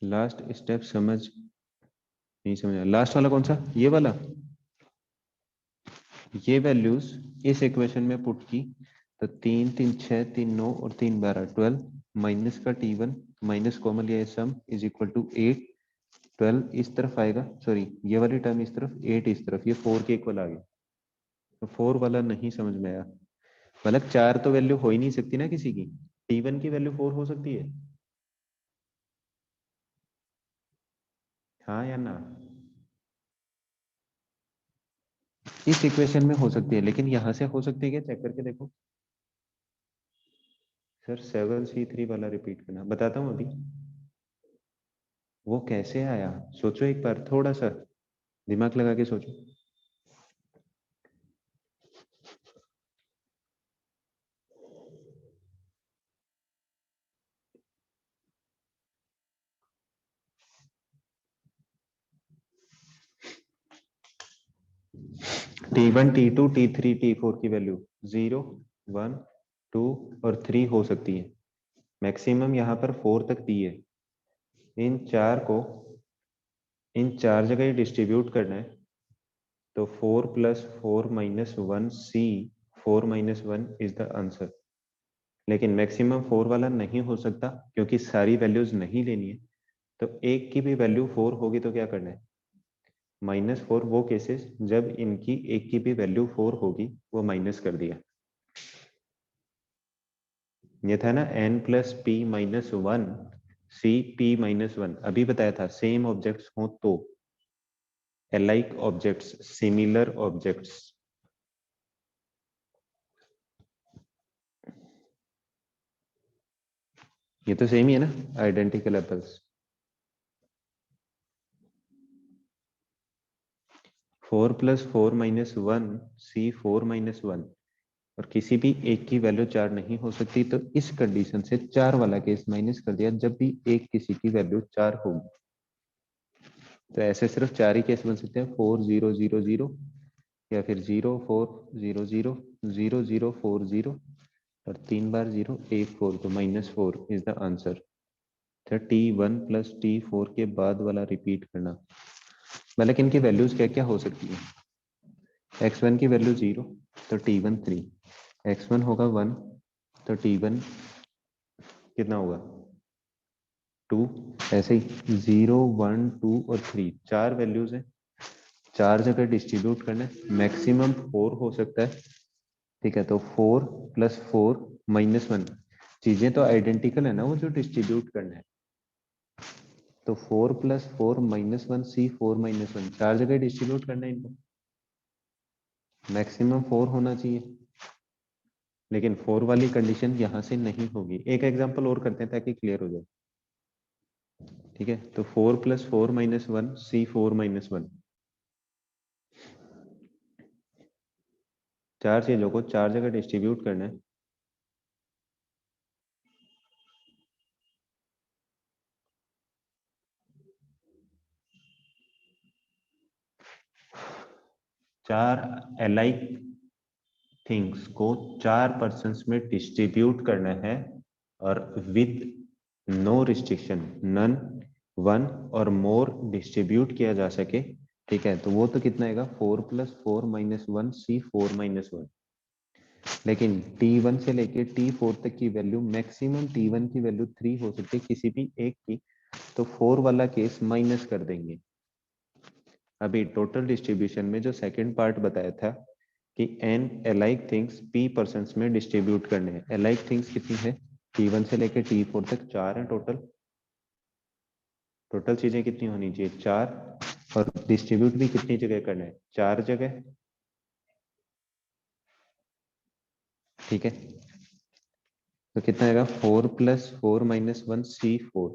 लास्ट स्टेप समझ नहीं समझा, लास्ट वाला कौन सा, ये वाला, ये वैल्यूज इस इक्वेशन में पुट की, तो 3 3 6 3 9 और 3 12 12, माइनस का T1 माइनस कॉमन लिया सम इज इक्वल टू 8, 12 इस तरफ आएगा, सॉरी ये वाली टर्म इस तरफ, 8 इस तरफ, ये 4 के इक्वल आ गया। तो 4 वाला नहीं समझ में आया, मतलब 4 तो वैल्यू हो ही नहीं सकती ना किसी की, T1 की वैल्यू 4 हो सकती है, हाँ या ना। इस इक्वेशन में हो सकती है, लेकिन यहां से हो सकती है क्या, चेक करके देखो। सर 7C3 वाला रिपीट करना, बताता हूँ अभी। वो कैसे आया, सोचो एक बार, थोड़ा सा दिमाग लगा के सोचो। T1, T2, T3, T4 की वैल्यू 0, 1, 2 और 3 हो सकती है, मैक्सिमम यहाँ पर 4 तक दी है। इन चार को इन चार जगह डिस्ट्रीब्यूट करना है, तो 4 + 4 - 1 C, 4 - 1 इज द आंसर। लेकिन मैक्सिमम 4 वाला नहीं हो सकता क्योंकि सारी वैल्यूज नहीं लेनी है, तो एक की भी वैल्यू 4 होगी तो क्या करना है, -4, वो केसेस जब इनकी एक की भी वैल्यू 4 होगी वो माइनस कर दिया। ये था ना n + p - 1 C p - 1, अभी बताया था सेम ऑब्जेक्ट्स हो तो, alike ऑब्जेक्ट्स, सिमिलर ऑब्जेक्ट्स। ये तो सेम ही है ना, आइडेंटिकल एप्पल्स। 4 + 4 - 1 C 4 - 1, और किसी भी एक की वैल्यू 4 नहीं हो सकती, तो इस कंडीशन से 4 वाला केस माइनस कर दिया, जब भी एक किसी की वैल्यू 4 होगी। तो ऐसे सिर्फ 4 ही केस बन सकते हैं, 4 0 0 0, या फिर 0 4 0 0 0 0 4 0, और 3 बार 0 1 4, तो -4 is the answer. T1 + T4 के बाद वाला रिपीट करना, मतलब इनकी वैल्यूज क्या क्या हो सकती है, x1 की वैल्यू 0, तो T1 3, x1 होगा 1, तो T1 कितना होगा 2, ऐसे ही 0 1 2 और 3, चार वैल्यूज है, चार जगह डिस्ट्रीब्यूट करना है, मैक्सिमम 4 हो सकता है, ठीक है, तो 4 + 4 - 1, चीजें तो आइडेंटिकल है ना, वो जो डिस्ट्रीब्यूट करना है, तो 4 + 4 - 1 C 4 - 1, चार जगह डिस्ट्रीब्यूट करना है इनको। मैक्सिमम 4 होना चाहिए, लेकिन 4 वाली कंडीशन यहां से नहीं होगी। एक एग्जांपल और करते हैं ताकि क्लियर हो जाए। ठीक है, तो 4 + 4 - 1 C 4 - 1, चार चीजों को चार जगह डिस्ट्रीब्यूट करना है। चार अलाइक थिंग्स को चार पर्सन्स में डिस्ट्रीब्यूट करना है, और with no restriction, none, one और मोर डिस्ट्रीब्यूट किया जा सके। ठीक है, तो वो तो कितना आएगा, 4 + 4 - 1 C 4 - 1। लेकिन T1 से लेके T4 तक की वैल्यू, मैक्सिमम T1 की वैल्यू 3 हो सकती है किसी भी एक की, तो 4 वाला केस माइनस कर देंगे। अभी टोटल डिस्ट्रीब्यूशन में जो सेकंड पार्ट बताया था कि n alike things p persons में डिस्ट्रीब्यूट करने हैं। अलाइक थिंग्स कितनी है, T1 से लेके T4 तक 4 है टोटल। टोटल चीजें कितनी होनी चाहिए, 4, और डिस्ट्रीब्यूट भी कितनी जगह करना है, 4 जगह। ठीक है, तो कितना आएगा, 4 + 4 - 1 C 4।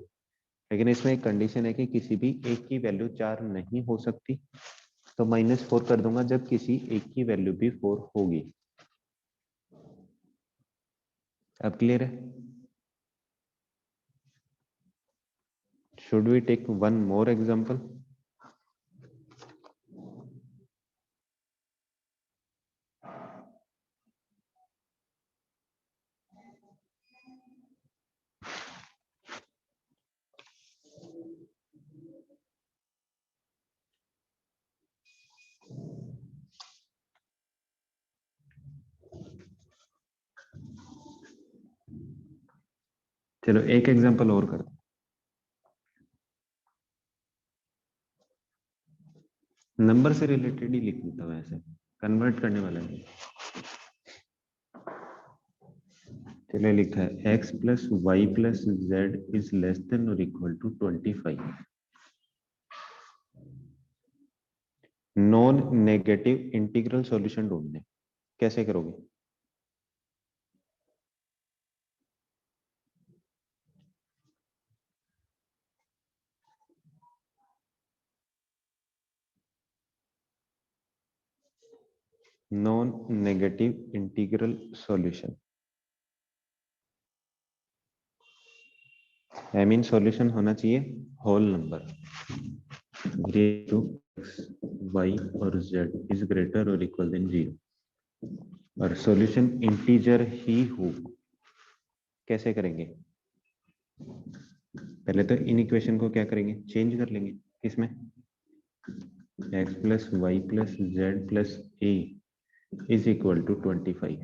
लेकिन इसमें एक कंडीशन है कि किसी भी एक की वैल्यू 4 नहीं हो सकती, तो -4 कर दूंगा जब किसी एक की वैल्यू भी 4 होगी। अब क्लियर है? Should we take one more example? चलो एक एग्जांपल और करते हैं। नंबर से रिलेटेड ही लिख देता हूँ, ऐसे कन्वर्ट करने वाला है। चलिए लिखा है x + y + z is less than और equal to 25। Non negative integral solution ढूंढने, कैसे करोगे? Non negative integral solution, I mean solution होना चाहिए whole number to x y और z इज ग्रेटर और इक्वल देन 0, और सॉल्यूशन इंटीजर ही हो। कैसे करेंगे? पहले तो इन इक्वेशन को क्या करेंगे, चेंज कर लेंगे। किसमें? x + y + z + a is equal to 25।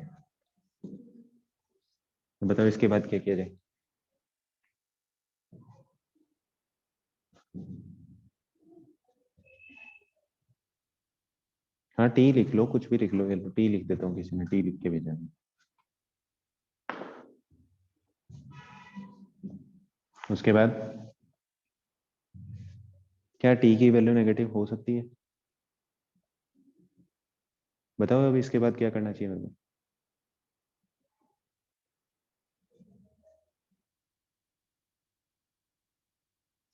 बताओ इसके बाद क्या किया जाए? हाँ टी लिख लो, कुछ भी लिख लो, टी लिख देता हूँ, किसी ने टी लिख के भेजा है। उसके बाद क्या टी की वैल्यू नेगेटिव हो सकती है? बताओ अब इसके बाद क्या करना चाहिए मेरे को?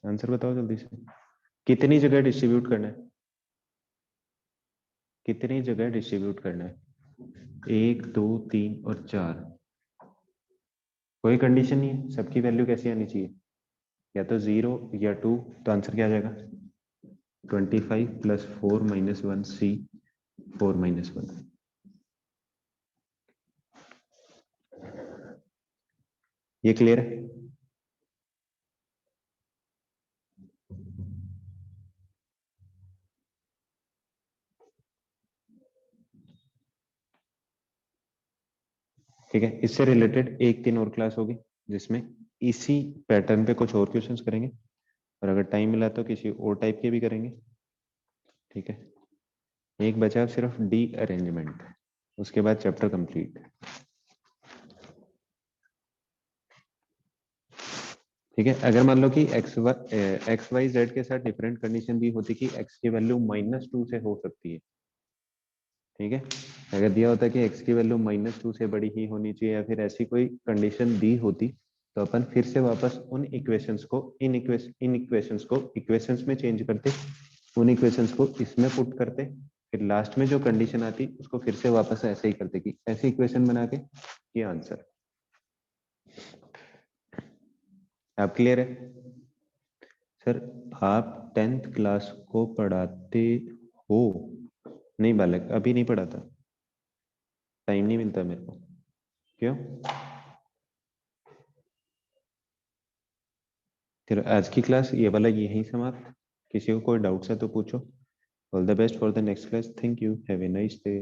आंसर बताओ जल्दी से। कितनी जगह डिस्ट्रीब्यूट करना है, कितनी जगह डिस्ट्रीब्यूट करना है? 1 2 3 और 4। कोई कंडीशन नहीं है, सबकी वैल्यू कैसी आनी चाहिए, या तो 0 या 2। तो आंसर क्या आ जाएगा, 25 + 4 - 1 C 4 - 1। ये क्लियर है? ठीक है, इससे रिलेटेड एक 3 और क्लास होगी जिसमें इसी पैटर्न पे कुछ और क्वेश्चंस करेंगे, और अगर टाइम मिला तो किसी और टाइप के भी करेंगे। ठीक है, एक बचा अब सिर्फ डी अरेंजमेंट, उसके बाद चैप्टर कंप्लीट। ठीक है, अगर मान लो कि एक्स वाई जेड के साथ डिफरेंट कंडीशन भी होती कि एक्स की वैल्यू -2 से हो सकती है, ठीक है, अगर दिया होता कि x की वैल्यू -2 से बड़ी ही होनी चाहिए या फिर ऐसी कोई कंडीशन दी होती, तो अपन फिर से वापस उन इक्वेशंस को इन इक्वेशंस को इक्वेशंस में चेंज करते, उन इक्वेशंस को इसमें पुट करते, फिर लास्ट में जो कंडीशन आती उसको फिर से वापस ऐसे ही करते कि ऐसी इक्वेशन बना के ये आंसर। आप क्लियर है सर? आप 10th क्लास को पढ़ाते हो? नहीं बालक, अभी नहीं पढ़ाता, टाइम नहीं मिलता मेरे को। क्यों? फिर आज की क्लास ये वाला यहीं समाप्त। किसी को कोई डाउट्स है तो पूछो। All the best for the next class. Thank you, have a nice day.